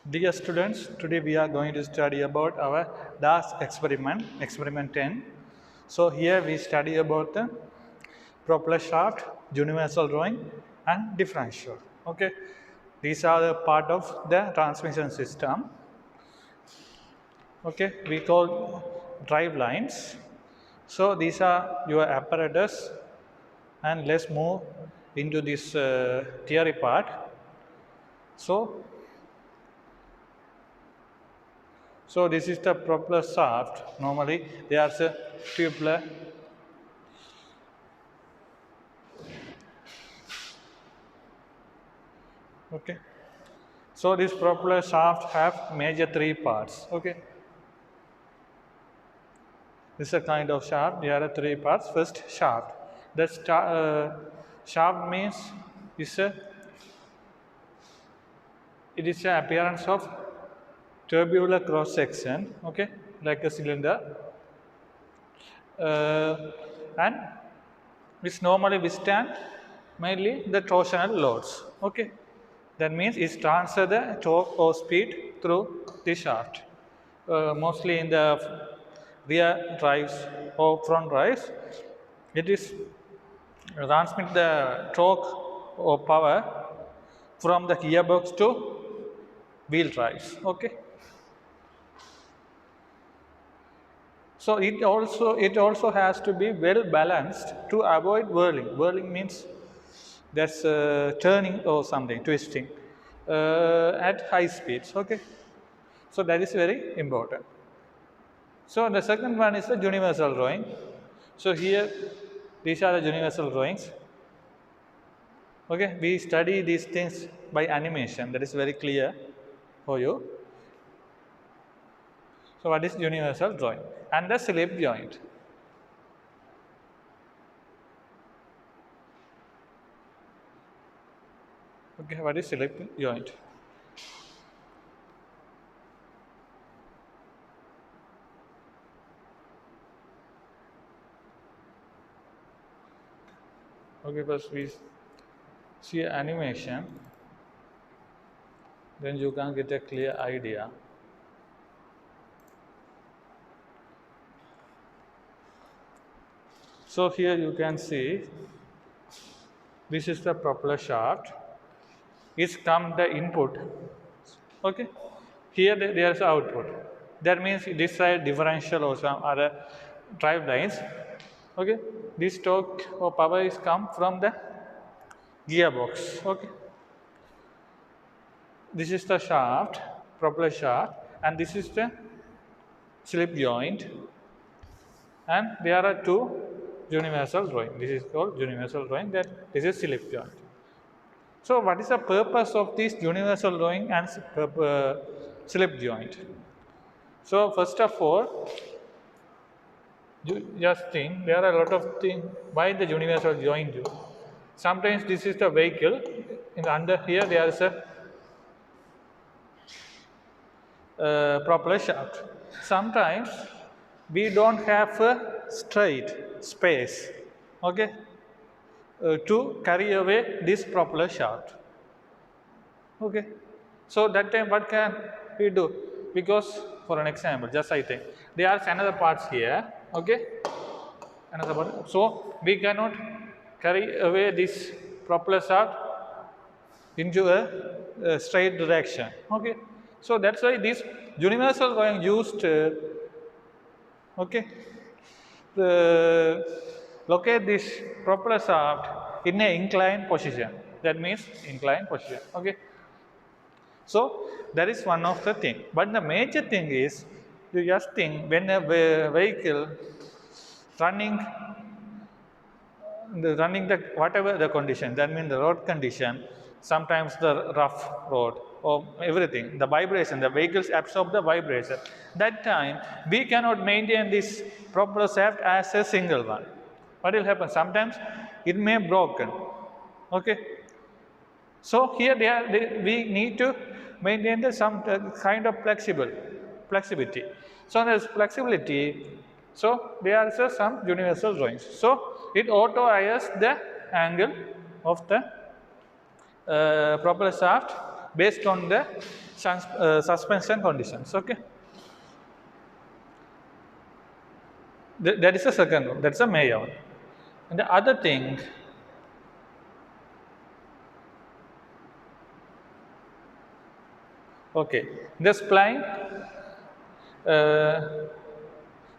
Dear students, today we are going to study about our last experiment, experiment 10. So here we study about the propeller shaft, universal drawing and differential. Okay, these are the part of the transmission system. Okay, we call drive lines. So these are your apparatus, and let's move into this theory part. So So this is the propeller shaft. Normally there's a tubular. Okay. So this propeller shaft have major three parts. Okay. This is a kind of shaft. There are three parts. First, shaft. The shaft means is a it is an appearance of tubular cross section. Okay, like a cylinder, and which normally withstand mainly the torsional loads. Okay, that means it transfer the torque or speed through the shaft. Mostly in the rear drives or front drives, it is transmit the torque or power from the gearbox to wheel drives. Okay. So it also has to be well balanced to avoid whirling. Whirling means that's turning or something, twisting at high speeds. Okay, so that is very important. So the second one is the universal drawing. So here these are the universal drawings. Okay, we study these things by animation. That is very clear for you. So what is universal drawing? And the slip joint. Okay, what is slip joint? Okay, first we see animation, then you can get a clear idea. So here you can see this is the propeller shaft. It's come the input. Okay, here there is output. That means this side differential or some other drive lines. Okay, this torque or power is come from the gearbox. Okay, this is the shaft, propeller shaft, and this is the slip joint, and there are two universal drawing. This is called universal drawing, that this is slip joint. So what is the purpose of this universal drawing and slip joint? So first of all, you just think there are a lot of things why the universal joint do. Sometimes this is the vehicle, in under here there is a propeller shaft. Sometimes we don't have a straight space, okay, to carry away this propeller shaft. Okay, so that time what can we do? Because for an example, just I think there are another parts here. Okay, another part. So we cannot carry away this propeller shaft into a straight direction. Okay, so that's why this universal drawing used. Okay, locate this propeller shaft in an inclined position. That means inclined position. Okay, so that is one of the thing. But the major thing is, you just think when a vehicle running running the whatever the condition, that means the road condition, sometimes the rough road or everything, the vibration, the vehicles absorb the vibration. That time we cannot maintain this propeller shaft as a single one. What will happen? Sometimes it may broken. Okay, so here we need to maintain the some kind of flexibility. So there's flexibility. So there is some universal drawings. So it auto adjusts the angle of the propeller shaft based on the suspension conditions. Okay. That is the second one. That's a major one. And the other thing, okay, the spline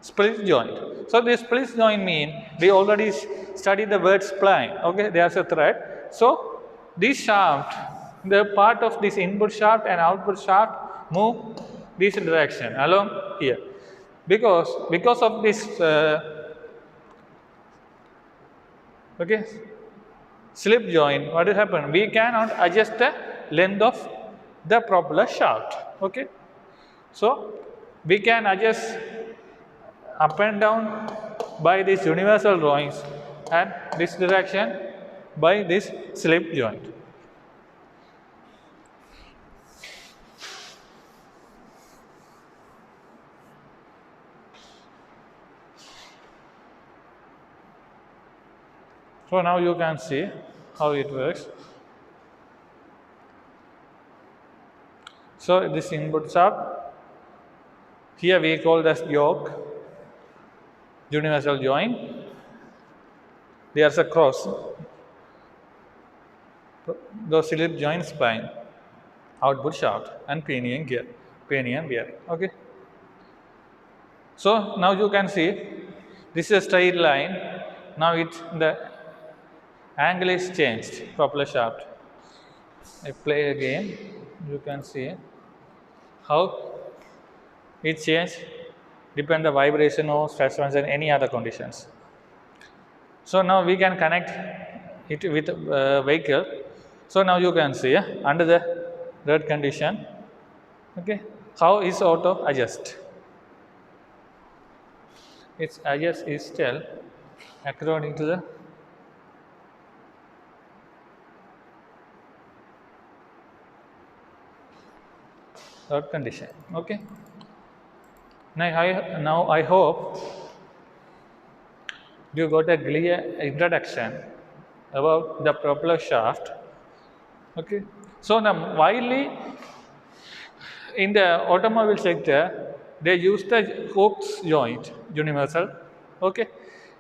split joint. So this split joint mean we already studied the word spline. Okay, there's a thread. So this shaft, the part of this input shaft and output shaft move this direction along here, because of this okay, slip joint. What will happen? We cannot adjust the length of the propeller shaft. Okay, so we can adjust up and down by these universal drawings and this direction by this slip joint. So now you can see how it works. So this input shaft, here we call this yoke, universal joint. There's a cross, the slip joint spline, output shaft, and pinion gear, pinion bearing. Okay. So now you can see this is a straight line. Now the angle is changed, propeller shaft. I play again. You can see how it changed depend the vibration or stress and any other conditions. So now we can connect it with vehicle. So now you can see under the red condition, okay, how is auto adjust. Its adjust is still according to the red condition. Okay. Now I hope you got a clear introduction about the propeller shaft. Okay. So now widely in the automobile sector, they use the Hooke's joint, universal. Okay.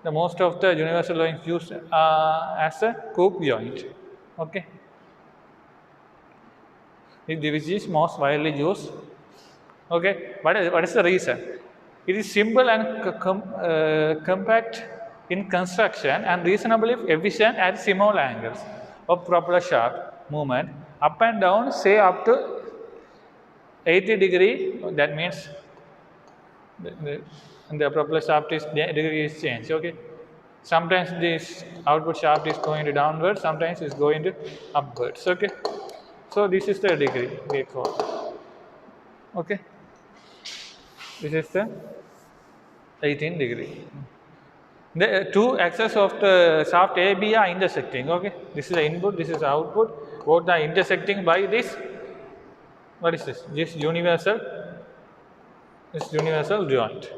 The most of the universal joints used as a Hooke joint. Okay. Which is most widely used. Okay. What is the reason? It is simple and compact in construction and reasonably efficient at small angles of propeller shaft movement up and down, say up to 80 degree. That means the propeller shaft is degree is changed. Okay. Sometimes this output shaft is going to downward, sometimes it's going to upwards. Okay. So this is the degree we call. Okay. This is the 18 degree. The two axes of the shaft AB are intersecting. Okay. This is the input, this is the output. Both are intersecting by this. What is this? This universal joint.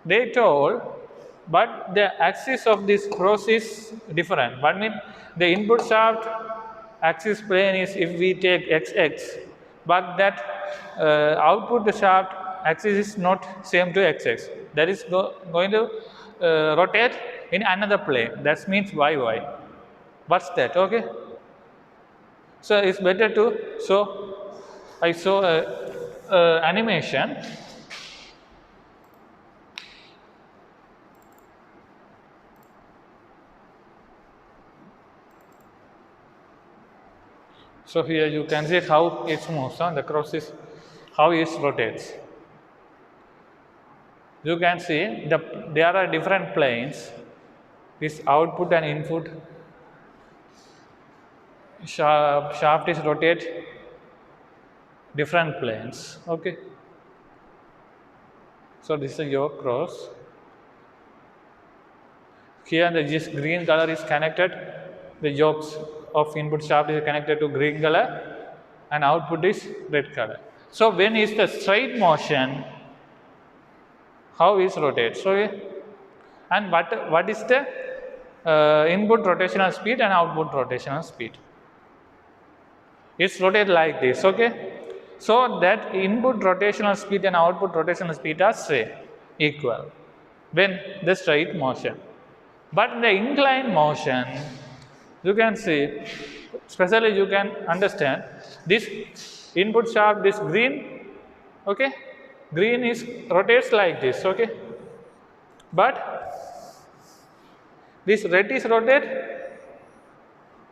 They told, but the axis of this cross is different. What mean the input shaft axis plane is if we take XX, but that output the shaft axis is not same to XX. That is going to rotate in another plane. That means YY. What's that? Okay. So it's better to show. I saw animation. So here you can see how it moves on the cross is how it rotates. You can see there are different planes. This output and input shaft is rotate different planes. Okay. So this is your cross. Here this green color is connected. The yokes of input shaft is connected to green color and output is red color. So when is the straight motion, how is rotate? So and what is the input rotational speed and output rotational speed. It's rotated like this, okay? So that input rotational speed and output rotational speed are same, equal when the straight motion. But in the inclined motion, you can see, especially you can understand this input shaft, this green, okay? Green is rotates like this, okay? But this red is rotate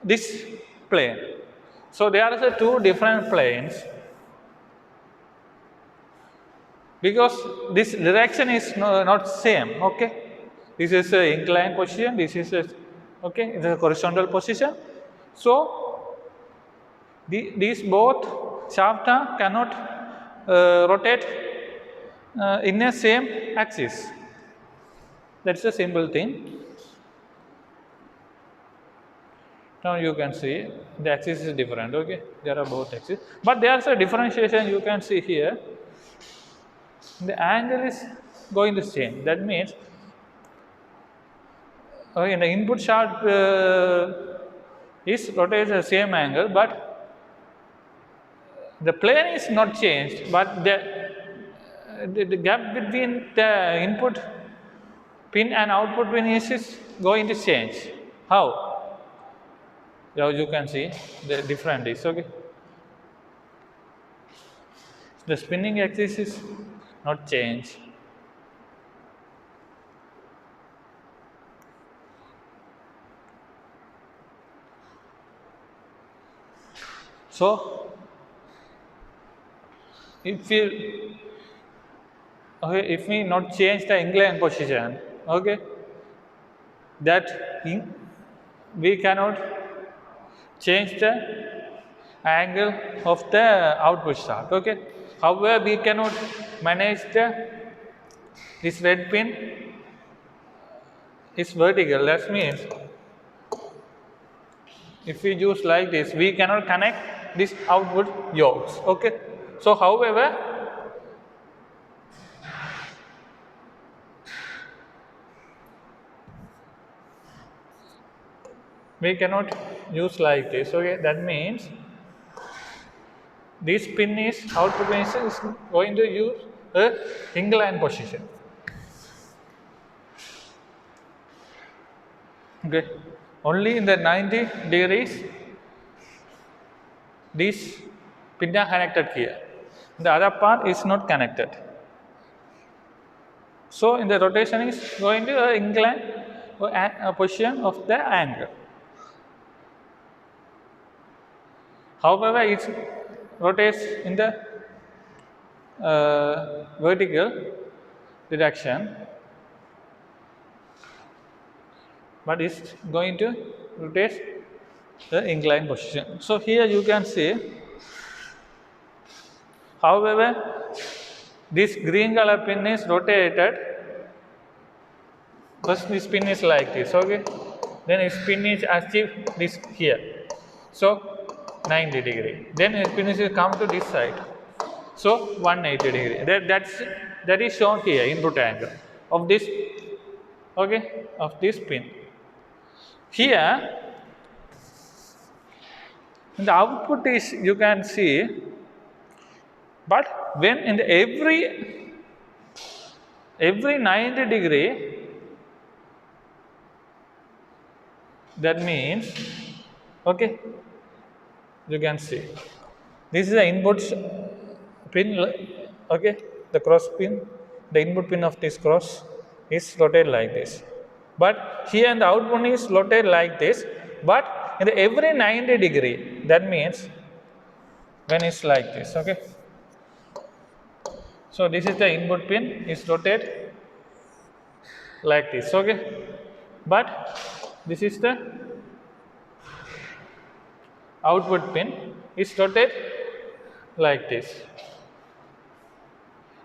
this plane. So there are two different planes because this direction is not same, okay? This is a inclined position, this is a, okay, it's a horizontal position. So these both shaft cannot rotate in a same axis. That's a simple thing. Now you can see the axis is different, okay? There are both axes, but there is a differentiation you can see here. The angle is going to change. That means in the input shaft is rotates the same angle, but the plane is not changed, but the gap between the input pin and output pin is going to change. How? Now you can see the different is, okay? The spinning axis is not changed. So if we not change the inclined position, okay, that we cannot change the angle of the output shaft, okay. However, we cannot manage this red pin is vertical. That means if we use like this, we cannot connect this output yokes, okay. So however, we cannot use like this, okay. That means this pin is, output pin is going to use a inclined position, okay. Only in the 90 degrees this pin are connected here, the other part is not connected. So in the rotation is going to a inclined position of the angle. However, it rotates in the vertical direction, but it's going to rotate the inclined position. So here you can see, however, this green color pin is rotated. First this pin is like this, okay. Then its pin is achieve this here. So 90 degree. Then its pin is come to this side. So 180 degree. That is shown here, input angle of this, okay, of this pin. Here the output is, you can see, but when in the every 90 degree, that means, okay, you can see this is the input pin, okay, the cross pin, the input pin of this cross is rotated like this, but here the output is rotated like this, but in the every 90 degree, that means when it's like this, okay. So this is the input pin is rotated like this, okay, but this is the output pin is rotated like this.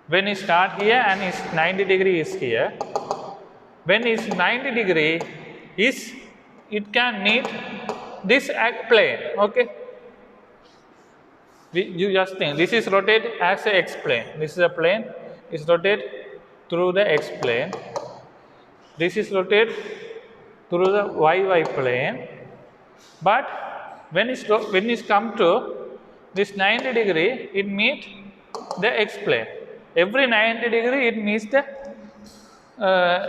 When it start here and it's 90 degree is here, when it's 90 degree is, it can meet this plane, okay. You just think this is rotated as a x plane. This is a plane is rotated through the x plane. This is rotated through the YY plane, but when it's come to this 90 degree, it meets the X plane. Every 90 degree it meets the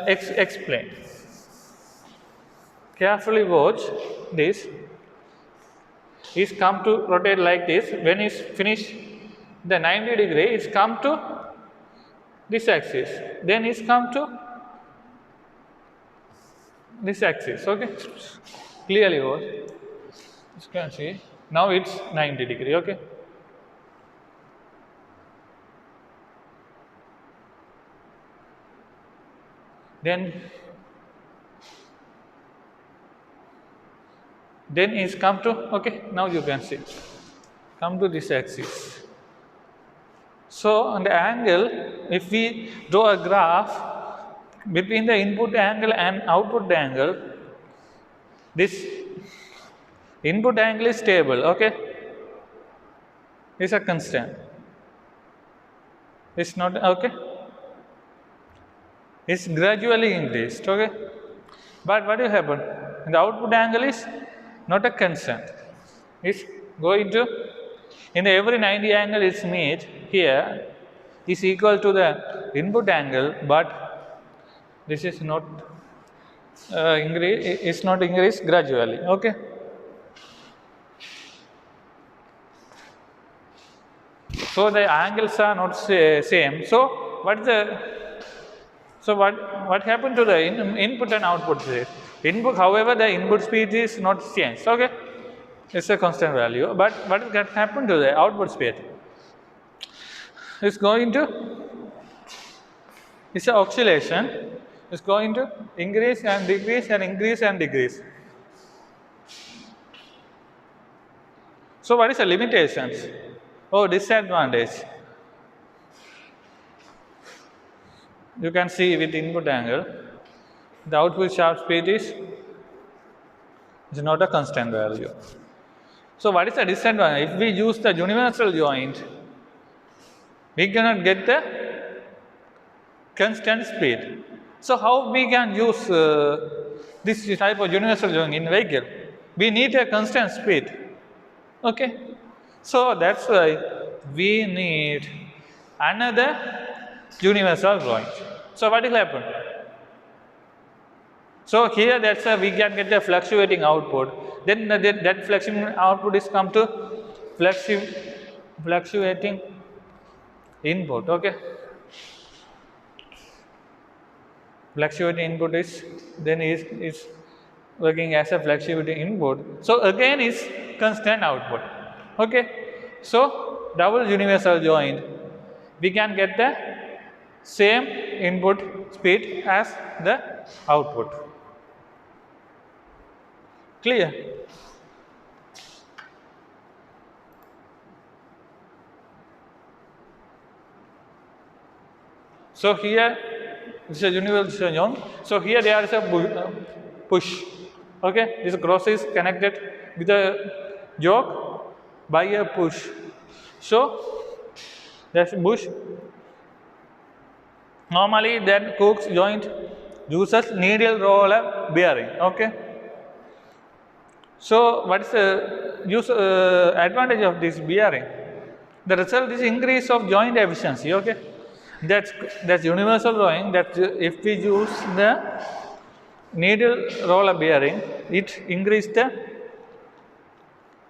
X plane. Carefully watch this. It's come to rotate like this. When it's finished the 90 degree, it's come to this axis. Then it's come to this axis. Okay, clearly watch. You can see now it's 90 degree. Okay. Then it's come to, okay, now you can see, come to this axis. So on the angle, if we draw a graph between the input angle and output angle, this input angle is stable, okay, it's a constant, it's not, okay, it's gradually increased, okay, but what will happen, the output angle is not a constant, it's going to, in every 90 angle is meet here is equal to the input angle, but this is not increase, it's not increased gradually, okay. So the angles are not same. So what happened to the input and output speed? Input, however, the input speed is not changed. Okay, it's a constant value. But what can happen to the output speed? It's going to, it's an oscillation. It's going to increase and decrease and increase and decrease. So what is the limitations? Oh, disadvantage. You can see with input angle, the output shaft speed is not a constant value. So what is the disadvantage? If we use the universal joint, we cannot get the constant speed. So how we can use this type of universal joint in vehicle? We need a constant speed. Okay. So that's why we need another universal joint. So what will happen? So here that's we can get the fluctuating output. Then that fluctuating output is come to fluctuating input. Okay. Fluctuating input is then is working as a fluctuating input. So again is constant output. Okay. So double universal joint, we can get the same input speed as the output. Clear? So here this is a universal joint. So here there is a push. Okay, this cross is connected with a yoke by a push. So that's push. Normally that Cook's joint uses needle roller bearing. Okay. So what is the advantage of this bearing? The result is increase of joint efficiency. Okay. That's universal drawing. That if we use the needle roller bearing, it increases the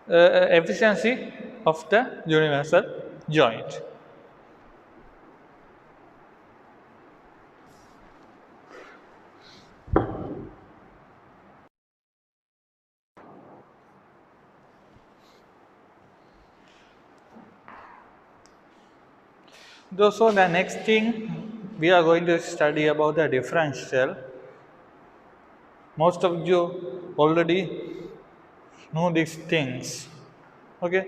efficiency of the universal joint. So the next thing we are going to study about the differential. Most of you already know these things. Okay.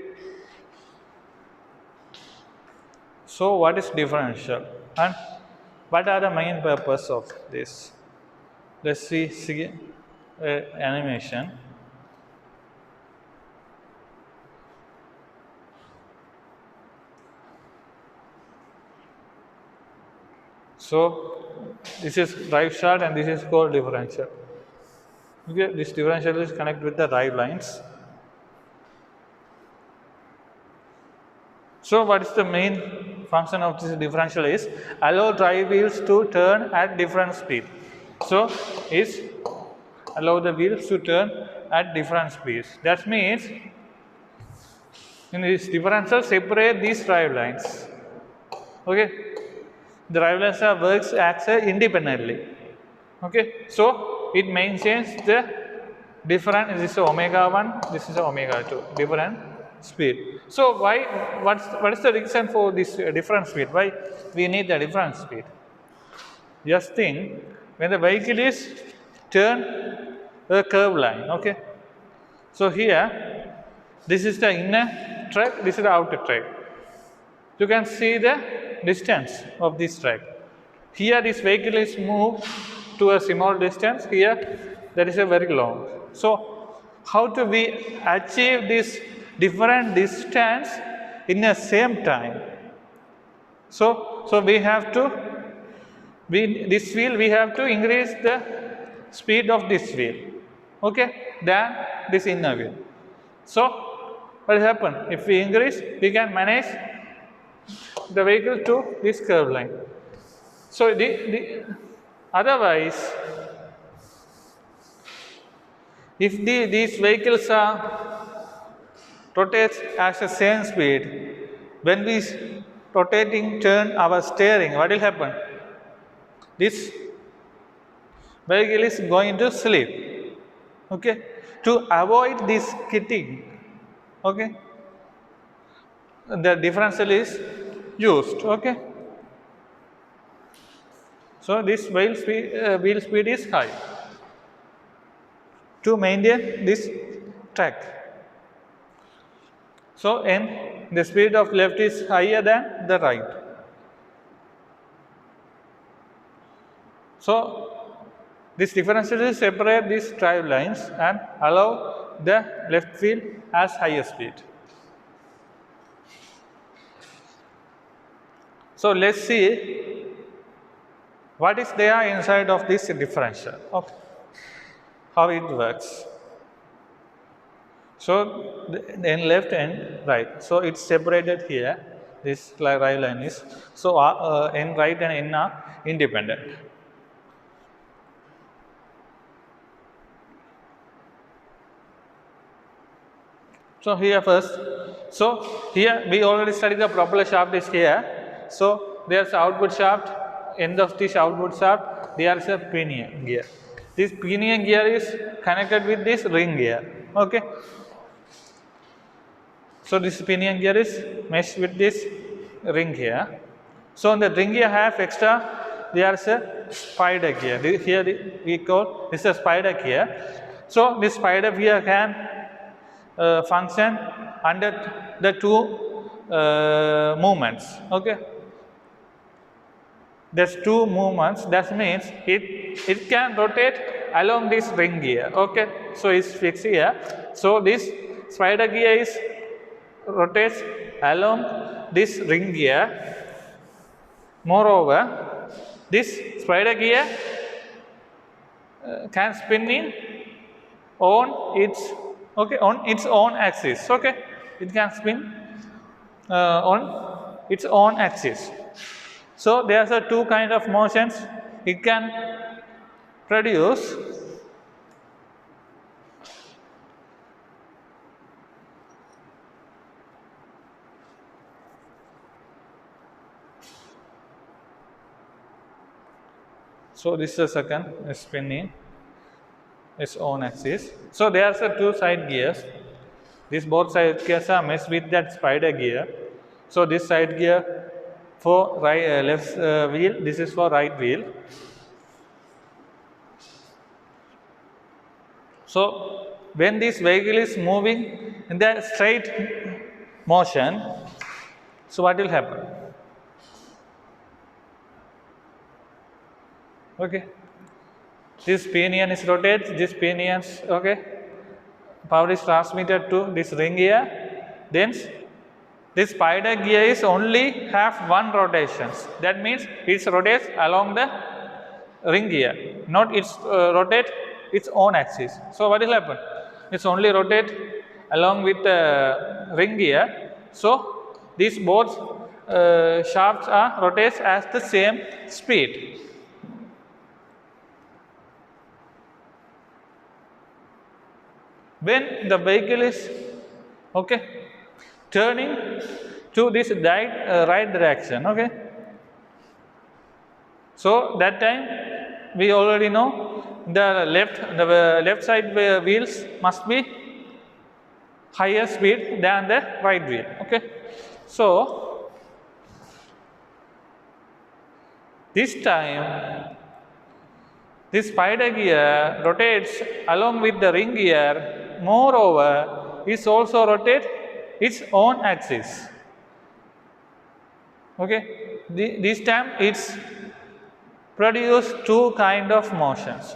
So what is differential and what are the main purpose of this? Let's see animation. So this is drive shaft and this is called differential. Okay, this differential is connected with the drive lines. So what is the main function of this differential is allow drive wheels to turn at different speed. So is allow the wheels to turn at different speeds. That means in this differential separate these drive lines. Okay, the drive lines works acts independently. Okay, so it maintains the different. This is omega 1, this is omega 2, different speed. So why? What is the reason for this different speed? Why we need the different speed? Just think when the vehicle is turn a curve line. Okay, so here this is the inner track, this is the outer track. You can see the distance of this track. Here this vehicle is moved to a small distance, here that is a very long. So how do we achieve this different distance in the same time? So we have to, this wheel we have to increase the speed of this wheel, okay, than this inner wheel. So what will happen? If we increase, we can manage the vehicle to this curve line. So otherwise, if these vehicles are rotates at the same speed, when we rotating turn our steering, what will happen? This vehicle is going to slip. Okay, to avoid this skidding, okay, the differential is used. Okay, so this wheel speed is high to maintain this track. So n, the speed of left is higher than the right. So this differential will separate these drive lines and allow the left wheel as higher speed. So let's see what is there inside of this differential. Okay, how it works. So then left and right. So it's separated here. This right line is so n right and n are independent. So here first, so here we already studied the propeller shaft is here. So there's output shaft, end of this output shaft, there is a pinion gear. This pinion gear is connected with this ring gear. Okay. So this pinion gear is meshed with this ring here. So in the ring gear have extra, there is a spider gear. Here we call this a spider gear. So this spider gear can function under the two movements. Okay, there's two movements. That means it can rotate along this ring gear. Okay, so it's fixed here. So this spider gear is rotates along this ring gear. Moreover, this spider gear can spin in on its own axis. Okay, it can spin on its own axis. So there are two kind of motions it can produce. So this is the second spinning its own axis. So there are two side gears. These both side gears are meshed with that spider gear. So this side gear for right left wheel, this is for right wheel. So when this vehicle is moving in the straight motion, so what will happen? Okay, this pinion is rotated, this pinions, okay, power is transmitted to this ring gear. Then this spider gear is only have one rotation. That means it rotates along the ring gear, not it's rotate its own axis. So what will happen? It's only rotate along with the ring gear. So these both shafts are rotates at the same speed. When the vehicle is turning to this right direction, so that time we already know the left side wheels must be higher speed than the right wheel. So this time this spider gear rotates along with the ring gear. Moreover, it also rotates its own axis. This time it's produce two kind of motions.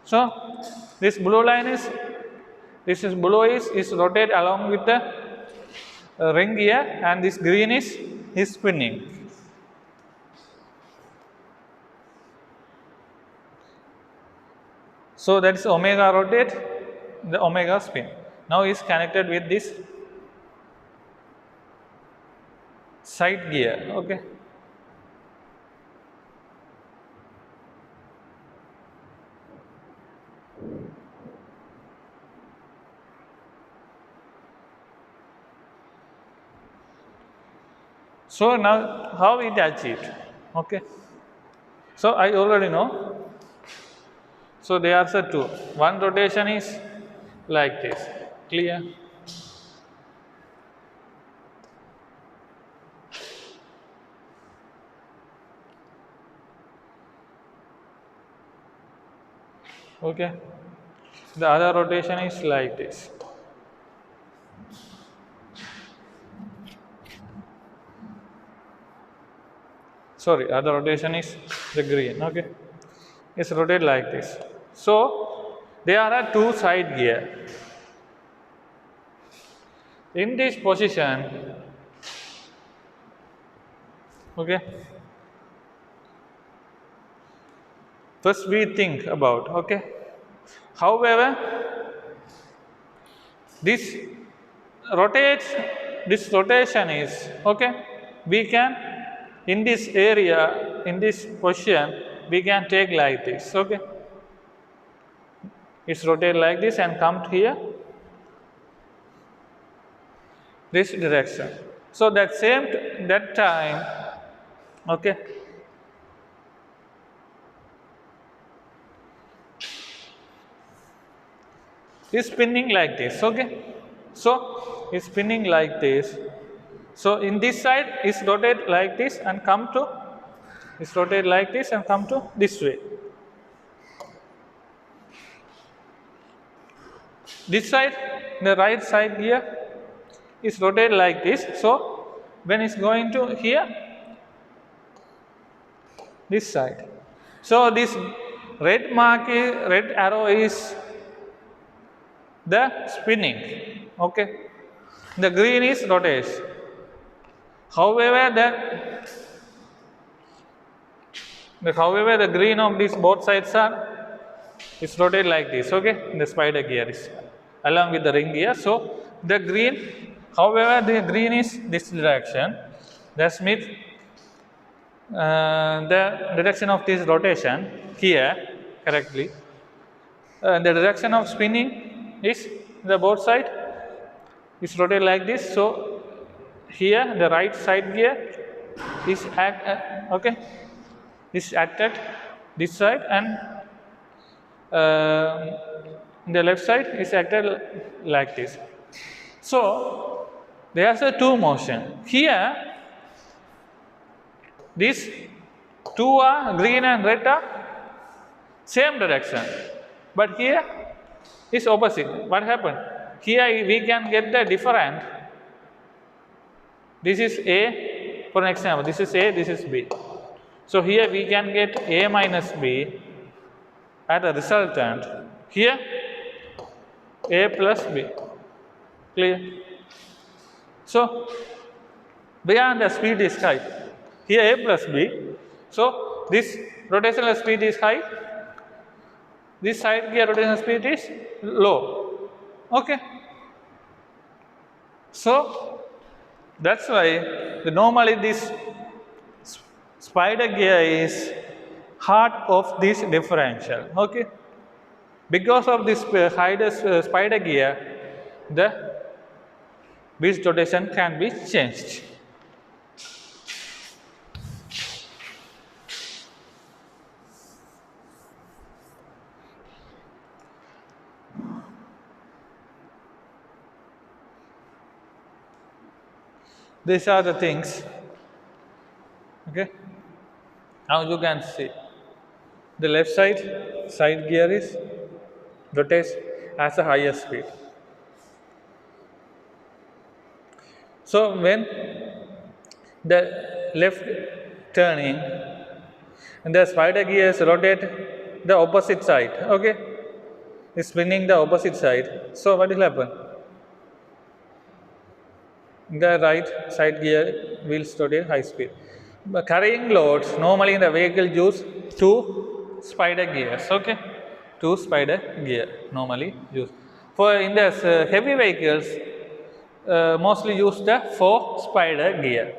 So this blue line is rotate along with the ring gear, and this green is spinning. So that is omega rotate, the omega spin. Now is connected with this side gear. So now how it achieved? So I already know. So there are two. One rotation is like this. Clear? The other rotation is like this. Sorry, other rotation is the green. It's rotate like this. So there are two side gear. In this position, first we think about, however, this rotation is, we can, in this area, in this position, we can take like this. It's rotate like this and come here, this direction. So that time, is spinning like this. So it's spinning like this. So in this side is rotate like this and come to, is rotate like this and come to this way. This side, the right side gear is rotate like this. So when it's going to here, this side. So this red arrow is the spinning. The green is rotates. However, the green of these both sides is rotate like this. The spider gear is along with the ring gear. So the green, however, the green is this direction. That means the direction of this rotation here correctly. The direction of spinning is the both side is rotate like this. So here the right side gear is is acted this side, and the left side is acted like this. So there is a two motion here. These two are green and red are same direction, but here is opposite. What happened? Here we can get the different. This is A, for example, this is A, this is B. So here we can get A minus B as a resultant. Here A plus B. Clear? So beyond the speed is high. Here A plus B. So this rotational speed is high. this side gear rotation speed is low. Okay. So that's why normally this spider gear is heart of this differential. Okay. Because of this spider gear, the wheel's rotation can be changed. These are the things. Okay. Now you can see the left side gear is rotates as a higher speed. So when the left turning, the spider gears rotate the opposite side. Okay, it's spinning the opposite side. So what will happen? The right side gear will rotate high speed. But carrying loads, normally in the vehicle use 2 spider gears. Okay, 2 spider gear normally use. For in the heavy vehicles, mostly use the 4 spider gear.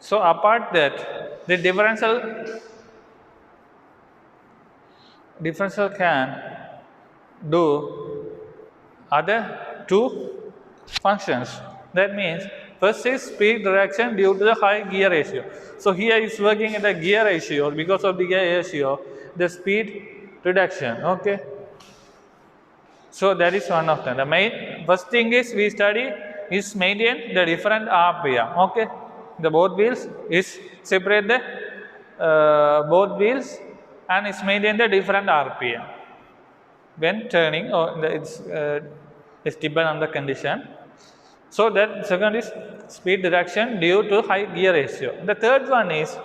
So apart that, the differential can do other 2 functions. That means first is speed reduction due to the high gear ratio. So here is working at the gear ratio. Because of the gear ratio, the speed reduction. Okay. So that is one of them. The first thing is we study is maintain the different RPM. Okay. The both wheels is separate the both wheels and is maintain the different RPM when turning, or it's depend on the condition. So that second is speed reduction due to high gear ratio. The third one is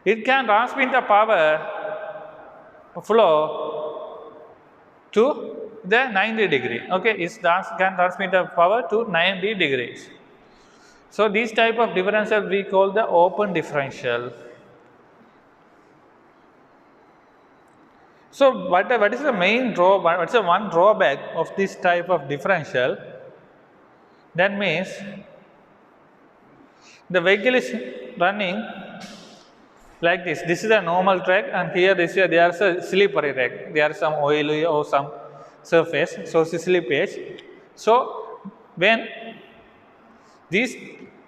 it can transmit the power flow to the 90 degree. Okay, it can transmit the power to 90 degrees. So these type of differential we call the open differential. So what is the main drawback? What's the one drawback of this type of differential? That means the vehicle is running like this. This is a normal track, and here there is a slippery track. There is some oily or some surface, so it's slippage. So when this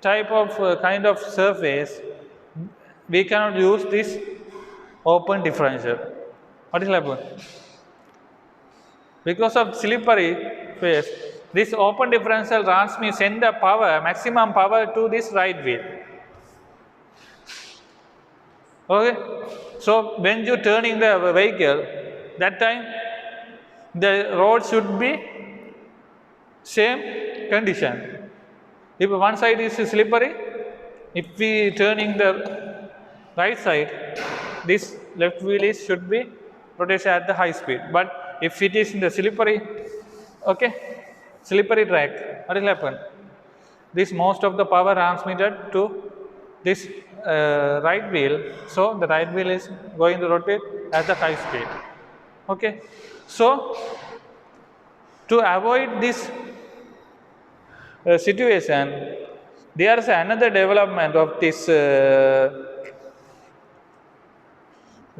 type of kind of surface, we cannot use this open differential. What will happen? Because of slippery phase, this open differential transmits send the power, maximum power to this right wheel. Okay. So when you turning the vehicle, that time the road should be same condition. If one side is slippery, if we turning the right side, this left wheel should be rotated at the high speed. But if it is in the slippery, slippery track, what will happen? This most of the power transmitted to this right wheel, so the right wheel is going to rotate at the high speed. Okay. So to avoid this situation, there is another development of this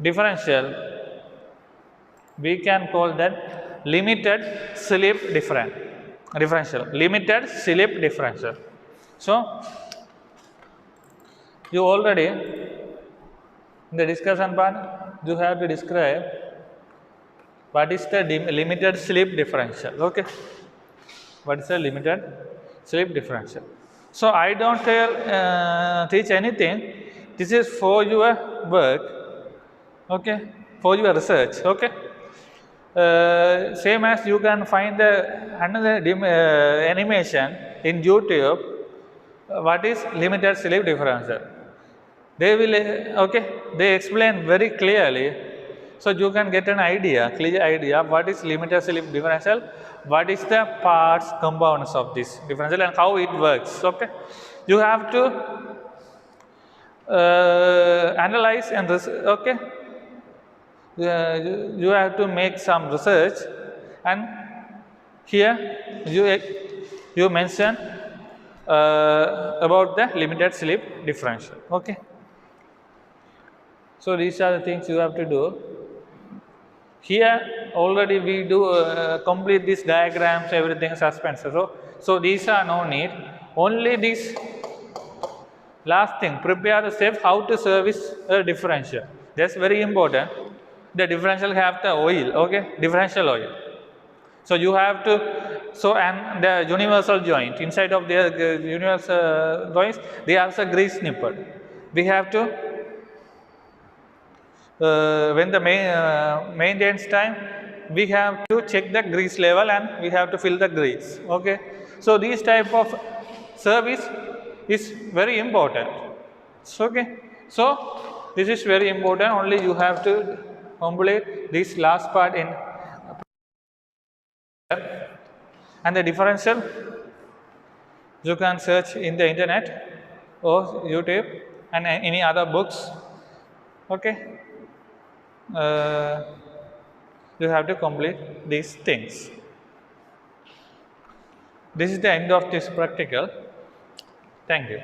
differential. We can call that limited slip differential. Limited slip differential. So you already in the discussion part, you have to describe what is the limited slip differential. Okay. What is the limited slip differential? So I don't teach anything. This is for your work. Okay. For your research. Okay. Same as you can find another animation in YouTube. What is limited slip differential? They will they explain very clearly So you can get an idea, clear idea, what is limited slip differential, what is the parts, components of this differential and how it works. Okay, you have to analyze and okay, you have to make some research, and here you mention about the limited slip differential. Okay, so these are the things you have to do. Here already we do complete these diagrams, everything suspense. So these are no need. Only this last thing, prepare the step how to service a differential. That's very important. The differential have the oil, okay, differential oil. So you have to, so and the universal joint, inside of the universal joints, they have a grease nipple. We have to, when the maintenance time, we have to check the grease level and we have to fill the grease. Okay, so this type of service is very important. Okay, so this is very important. Only you have to complete this last part in, and the differential you can search in the internet or YouTube and any other books. Okay, you have to complete these things. This is the end of this practical. Thank you.